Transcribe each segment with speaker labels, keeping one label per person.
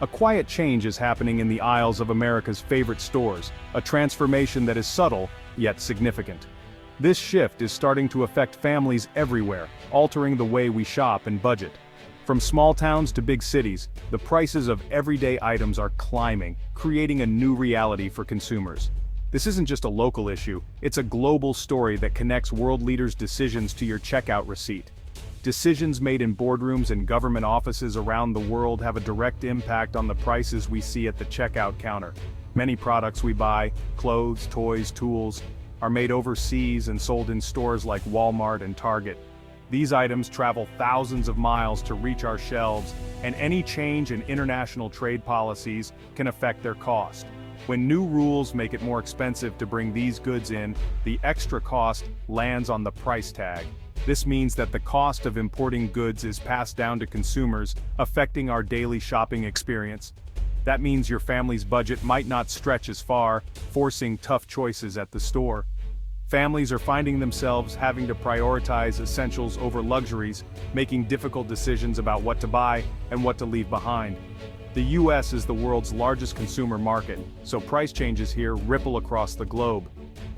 Speaker 1: A quiet change is happening in the aisles of America's favorite stores, a transformation that is subtle, yet significant. This shift is starting to affect families everywhere, altering the way we shop and budget. From small towns to big cities, the prices of everyday items are climbing, creating a new reality for consumers. This isn't just a local issue, it's a global story that connects world leaders' decisions to your checkout receipt. Decisions made in boardrooms and government offices around the world have a direct impact on the prices we see at the checkout counter. Many products we buy, clothes, toys, tools, are made overseas and sold in stores like Walmart and Target. These items travel thousands of miles to reach our shelves, and any change in international trade policies can affect their cost. When new rules make it more expensive to bring these goods in, the extra cost lands on the price tag. This means that the cost of importing goods is passed down to consumers, affecting our daily shopping experience. That means your family's budget might not stretch as far, forcing tough choices at the store. Families are finding themselves having to prioritize essentials over luxuries, making difficult decisions about what to buy and what to leave behind. The US is the world's largest consumer market, so price changes here ripple across the globe.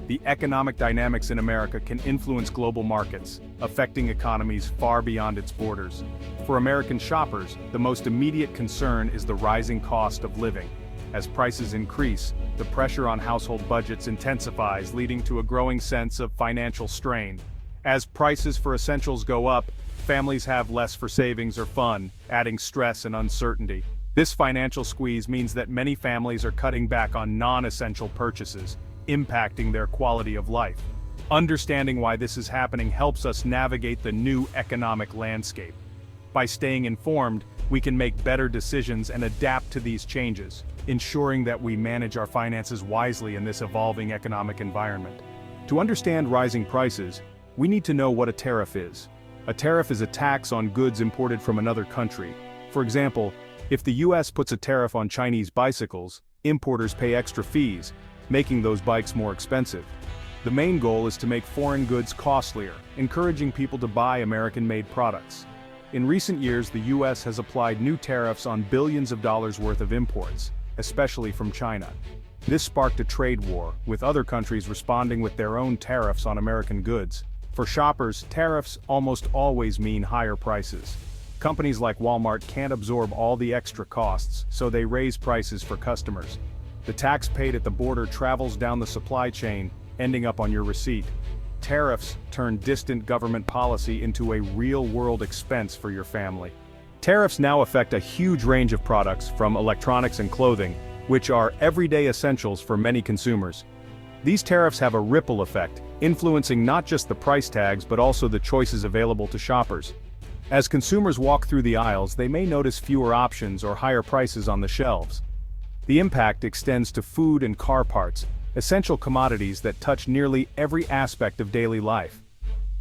Speaker 1: The economic dynamics in America can influence global markets, affecting economies far beyond its borders. For American shoppers, the most immediate concern is the rising cost of living. As prices increase, the pressure on household budgets intensifies, leading to a growing sense of financial strain. As prices for essentials go up, families have less for savings or fun, adding stress and uncertainty. This financial squeeze means that many families are cutting back on non-essential purchases, impacting their quality of life. Understanding why this is happening helps us navigate the new economic landscape. By staying informed, we can make better decisions and adapt to these changes, ensuring that we manage our finances wisely in this evolving economic environment. To understand rising prices, we need to know what a tariff is. A tariff is a tax on goods imported from another country. For example, if the US puts a tariff on Chinese bicycles, importers pay extra fees, making those bikes more expensive. The main goal is to make foreign goods costlier, encouraging people to buy American-made products. In recent years, the US has applied new tariffs on billions of dollars worth of imports, especially from China. This sparked a trade war, with other countries responding with their own tariffs on American goods. For shoppers, tariffs almost always mean higher prices. Companies like Walmart can't absorb all the extra costs, so they raise prices for customers. The tax paid at the border travels down the supply chain, ending up on your receipt. Tariffs turn distant government policy into a real-world expense for your family. Tariffs now affect a huge range of products, from electronics and clothing, which are everyday essentials for many consumers. These tariffs have a ripple effect, influencing not just the price tags but also the choices available to shoppers. As consumers walk through the aisles, they may notice fewer options or higher prices on the shelves. The impact extends to food and car parts, essential commodities that touch nearly every aspect of daily life.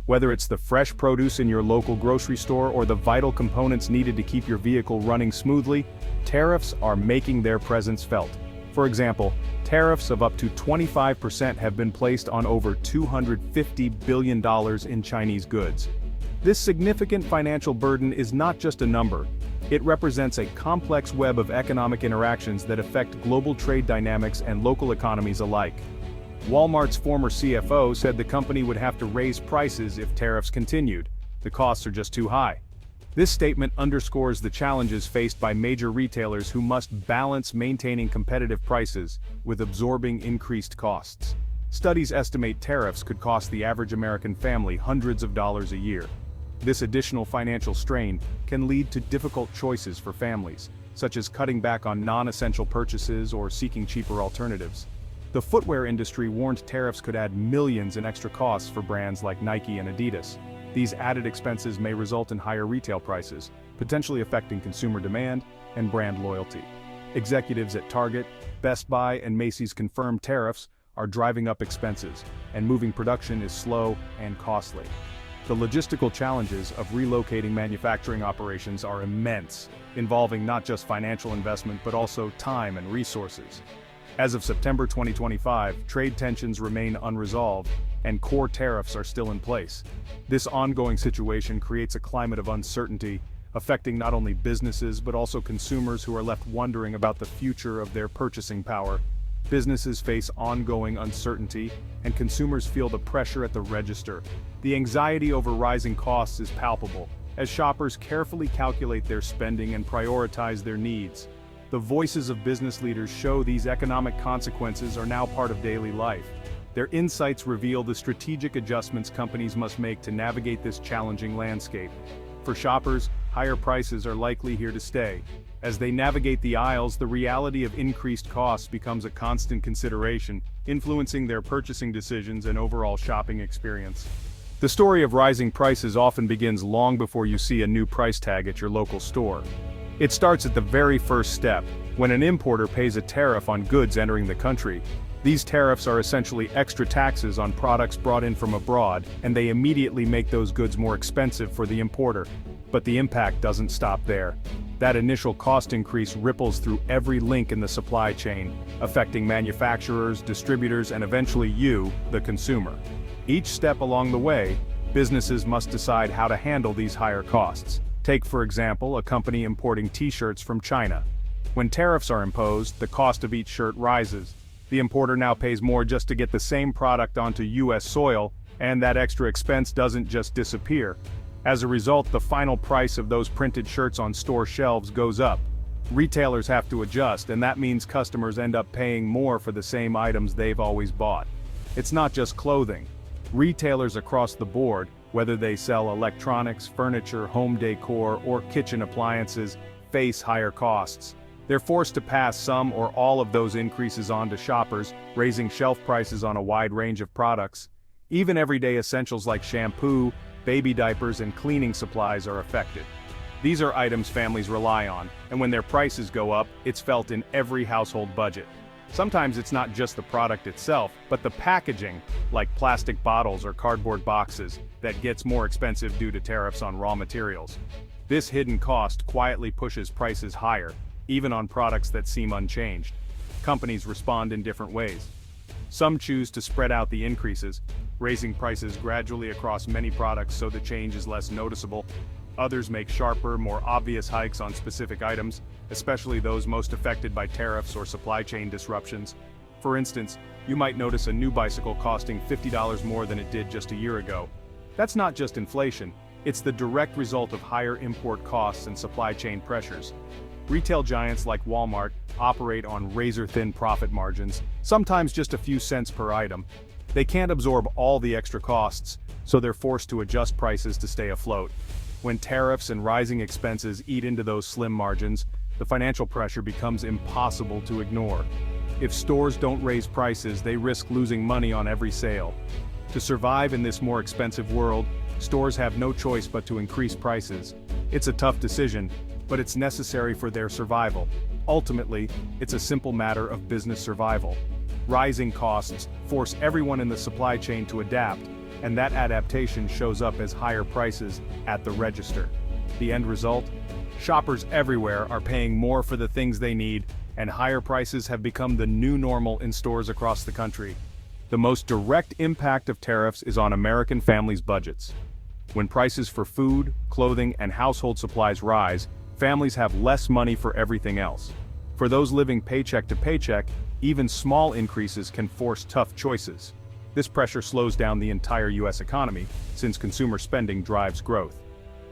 Speaker 1: Whether it's the fresh produce in your local grocery store or the vital components needed to keep your vehicle running smoothly, tariffs are making their presence felt. For example, tariffs of up to 25% have been placed on over $250 billion in Chinese goods. This significant financial burden is not just a number. It represents a complex web of economic interactions that affect global trade dynamics and local economies alike. Walmart's former CFO said the company would have to raise prices if tariffs continued. The costs are just too high. This statement underscores the challenges faced by major retailers who must balance maintaining competitive prices with absorbing increased costs. Studies estimate tariffs could cost the average American family hundreds of dollars a year. This additional financial strain can lead to difficult choices for families, such as cutting back on non-essential purchases or seeking cheaper alternatives. The footwear industry warned tariffs could add millions in extra costs for brands like Nike and Adidas. These added expenses may result in higher retail prices, potentially affecting consumer demand and brand loyalty. Executives at Target, Best Buy, and Macy's confirmed tariffs are driving up expenses, and moving production is slow and costly. The logistical challenges of relocating manufacturing operations are immense, involving not just financial investment but also time and resources. As of September 2025, trade tensions remain unresolved, and core tariffs are still in place. This ongoing situation creates a climate of uncertainty, affecting not only businesses but also consumers who are left wondering about the future of their purchasing power. Businesses face ongoing uncertainty, and consumers feel the pressure at the register. The anxiety over rising costs is palpable, as shoppers carefully calculate their spending and prioritize their needs. The voices of business leaders show these economic consequences are now part of daily life. Their insights reveal the strategic adjustments companies must make to navigate this challenging landscape. For shoppers, higher prices are likely here to stay. As they navigate the aisles, the reality of increased costs becomes a constant consideration, influencing their purchasing decisions and overall shopping experience. The story of rising prices often begins long before you see a new price tag at your local store. It starts at the very first step, when an importer pays a tariff on goods entering the country. These tariffs are essentially extra taxes on products brought in from abroad, and they immediately make those goods more expensive for the importer. But the impact doesn't stop there. That initial cost increase ripples through every link in the supply chain, affecting manufacturers, distributors, and eventually you, the consumer. Each step along the way, businesses must decide how to handle these higher costs. Take, for example, a company importing t-shirts from China. When tariffs are imposed, the cost of each shirt rises. The importer now pays more just to get the same product onto US soil, and that extra expense doesn't just disappear. As a result, the final price of those printed shirts on store shelves goes up. Retailers have to adjust, and that means customers end up paying more for the same items they've always bought. It's not just clothing. Retailers across the board, whether they sell electronics, furniture, home decor, or kitchen appliances, face higher costs. They're forced to pass some or all of those increases on to shoppers, raising shelf prices on a wide range of products. Even everyday essentials like shampoo, baby diapers, and cleaning supplies are affected. These are items families rely on, and when their prices go up, it's felt in every household budget. Sometimes it's not just the product itself, but the packaging, like plastic bottles or cardboard boxes, that gets more expensive due to tariffs on raw materials. This hidden cost quietly pushes prices higher, even on products that seem unchanged. Companies respond in different ways. Some choose to spread out the increases, raising prices gradually across many products so the change is less noticeable. Others make sharper, more obvious hikes on specific items, especially those most affected by tariffs or supply chain disruptions. For instance, you might notice a new bicycle costing $50 more than it did just a year ago. That's not just inflation, it's the direct result of higher import costs and supply chain pressures. Retail giants like Walmart operate on razor-thin profit margins, sometimes just a few cents per item. They can't absorb all the extra costs, so they're forced to adjust prices to stay afloat. When tariffs and rising expenses eat into those slim margins, the financial pressure becomes impossible to ignore. If stores don't raise prices, they risk losing money on every sale. To survive in this more expensive world, stores have no choice but to increase prices. It's a tough decision, but it's necessary for their survival. Ultimately, it's a simple matter of business survival. Rising costs force everyone in the supply chain to adapt, and that adaptation shows up as higher prices at the register. The end result? Shoppers everywhere are paying more for the things they need, and higher prices have become the new normal in stores across the country. The most direct impact of tariffs is on American families' budgets. When prices for food, clothing, and household supplies rise, families have less money for everything else. For those living paycheck to paycheck, even small increases can force tough choices. This pressure slows down the entire US economy, since consumer spending drives growth.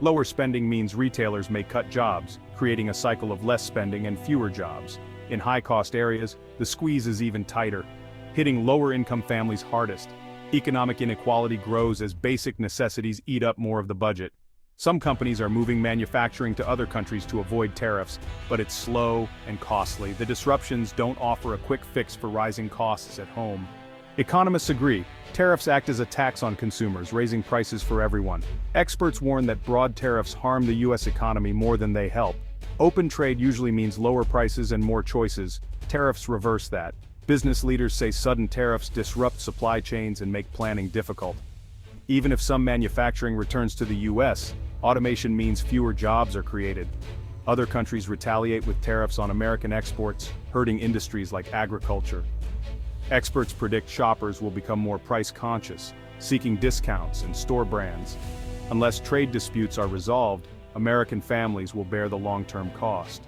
Speaker 1: Lower spending means retailers may cut jobs, creating a cycle of less spending and fewer jobs. In high-cost areas, the squeeze is even tighter, hitting lower-income families hardest. Economic inequality grows as basic necessities eat up more of the budget. Some companies are moving manufacturing to other countries to avoid tariffs, but it's slow and costly. The disruptions don't offer a quick fix for rising costs at home. Economists agree, tariffs act as a tax on consumers, raising prices for everyone. Experts warn that broad tariffs harm the US economy more than they help. Open trade usually means lower prices and more choices. Tariffs reverse that. Business leaders say sudden tariffs disrupt supply chains and make planning difficult. Even if some manufacturing returns to the US, automation means fewer jobs are created. Other countries retaliate with tariffs on American exports, hurting industries like agriculture. Experts predict shoppers will become more price-conscious, seeking discounts and store brands. Unless trade disputes are resolved, American families will bear the long-term cost.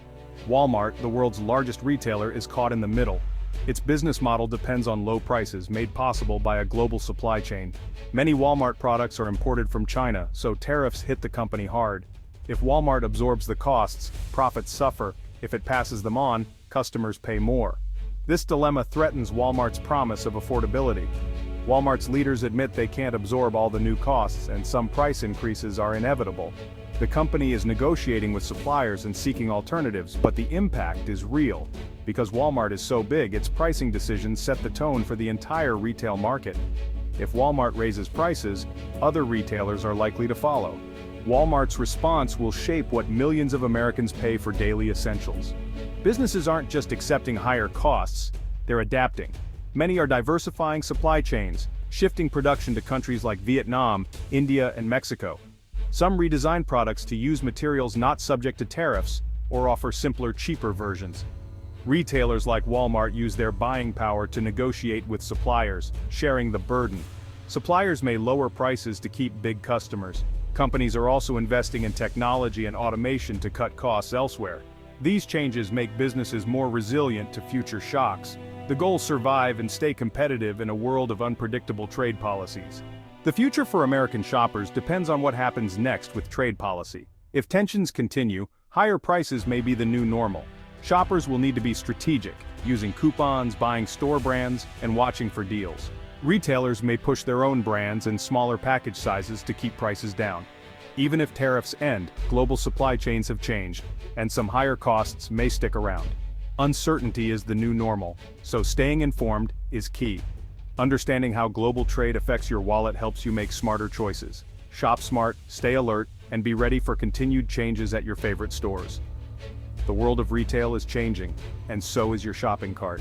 Speaker 1: Walmart, the world's largest retailer, is caught in the middle. Its business model depends on low prices made possible by a global supply chain. Many Walmart products are imported from China, so tariffs hit the company hard. If Walmart absorbs the costs, profits suffer. If it passes them on, customers pay more. This dilemma threatens Walmart's promise of affordability. Walmart's leaders admit they can't absorb all the new costs, and some price increases are inevitable. The company is negotiating with suppliers and seeking alternatives, but the impact is real. Because Walmart is so big, its pricing decisions set the tone for the entire retail market. If Walmart raises prices, other retailers are likely to follow. Walmart's response will shape what millions of Americans pay for daily essentials. Businesses aren't just accepting higher costs, they're adapting. Many are diversifying supply chains, shifting production to countries like Vietnam, India, and Mexico. Some redesign products to use materials not subject to tariffs, or offer simpler, cheaper versions. Retailers like Walmart use their buying power to negotiate with suppliers, sharing the burden. Suppliers may lower prices to keep big customers. Companies are also investing in technology and automation to cut costs elsewhere. These changes make businesses more resilient to future shocks. The goal: survive and stay competitive in a world of unpredictable trade policies. The future for American shoppers depends on what happens next with trade policy. If tensions continue, higher prices may be the new normal. Shoppers will need to be strategic, using coupons, buying store brands, and watching for deals. Retailers may push their own brands and smaller package sizes to keep prices down. Even if tariffs end, global supply chains have changed, and some higher costs may stick around. Uncertainty is the new normal, so staying informed is key. Understanding how global trade affects your wallet helps you make smarter choices. Shop smart, stay alert, and be ready for continued changes at your favorite stores. The world of retail is changing, and so is your shopping cart.